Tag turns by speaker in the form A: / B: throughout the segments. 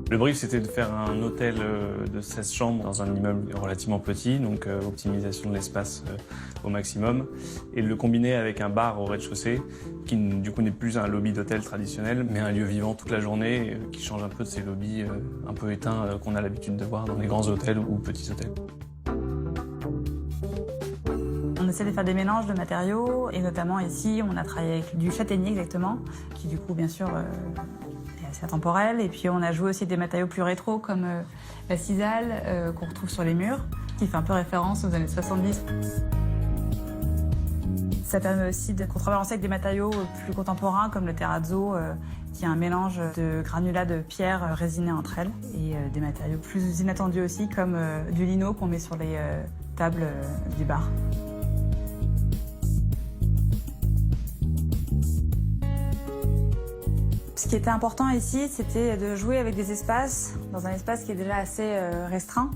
A: Le brief, c'était de faire un hôtel de 16 chambres dans un immeuble relativement petit, donc optimisation de l'espace au maximum, et de le combiner avec un bar au rez-de-chaussée, qui du coup n'est plus un lobby d'hôtel traditionnel, mais un lieu vivant toute la journée, qui change un peu de ces lobbies un peu éteints qu'on a l'habitude de voir dans les grands hôtels ou petits hôtels.
B: On essaie de faire des mélanges de matériaux, et notamment ici, on a travaillé avec du châtaignier exactement, qui du coup, bien sûr, est assez intemporel. Et puis on a joué aussi des matériaux plus rétro, comme la sisal qu'on retrouve sur les murs, qui fait un peu référence aux années 70. Ça permet aussi de contrebalancer avec des matériaux plus contemporains, comme le terrazzo, qui est un mélange de granulats de pierre résinés entre elles, et des matériaux plus inattendus aussi, comme du lino qu'on met sur les tables du bar. Ce qui était important ici, c'était de jouer avec des espaces, dans un espace qui est déjà assez restreint.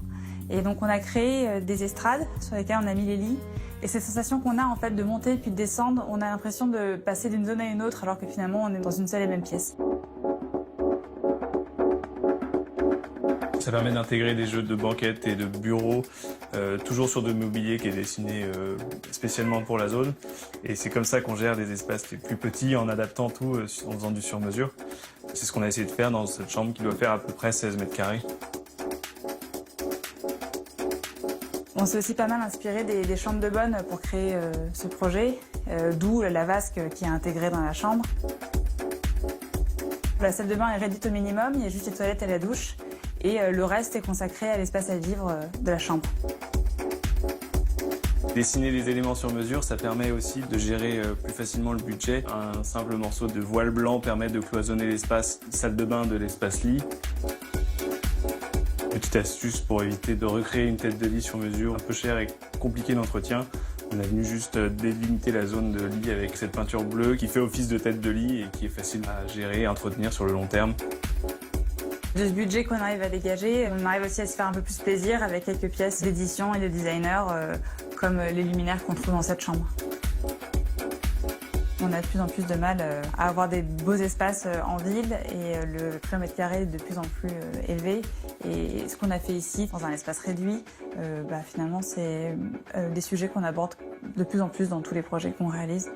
B: Et donc on a créé des estrades sur lesquelles on a mis les lits. Et cette sensation qu'on a en fait de monter puis de descendre, on a l'impression de passer d'une zone à une autre alors que finalement on est dans une seule et même pièce.
A: Ça permet d'intégrer des jeux de banquettes et de bureaux, toujours sur de mobilier qui est dessiné spécialement pour la zone. Et c'est comme ça qu'on gère des espaces plus petits en adaptant tout, en faisant du sur-mesure. C'est ce qu'on a essayé de faire dans cette chambre qui doit faire à peu près 16 mètres carrés.
B: On s'est aussi pas mal inspiré des chambres de bonne pour créer ce projet, d'où la vasque qui est intégrée dans la chambre. La salle de bain est réduite au minimum, il y a juste les toilettes et la douche. Et le reste est consacré à l'espace à vivre de la chambre.
A: Dessiner les éléments sur mesure, ça permet aussi de gérer plus facilement le budget. Un simple morceau de voile blanc permet de cloisonner l'espace salle de bain de l'espace lit. Petite astuce pour éviter de recréer une tête de lit sur mesure un peu chère et compliquée d'entretien. On a venu juste délimiter la zone de lit avec cette peinture bleue qui fait office de tête de lit et qui est facile à gérer et à entretenir sur le long terme.
B: De ce budget qu'on arrive à dégager, on arrive aussi à se faire un peu plus plaisir avec quelques pièces d'édition et de designer, comme les luminaires qu'on trouve dans cette chambre. On a de plus en plus de mal à avoir des beaux espaces en ville et le prix au mètre carré est de plus en plus élevé. Et ce qu'on a fait ici, dans un espace réduit, finalement c'est des sujets qu'on aborde de plus en plus dans tous les projets qu'on réalise.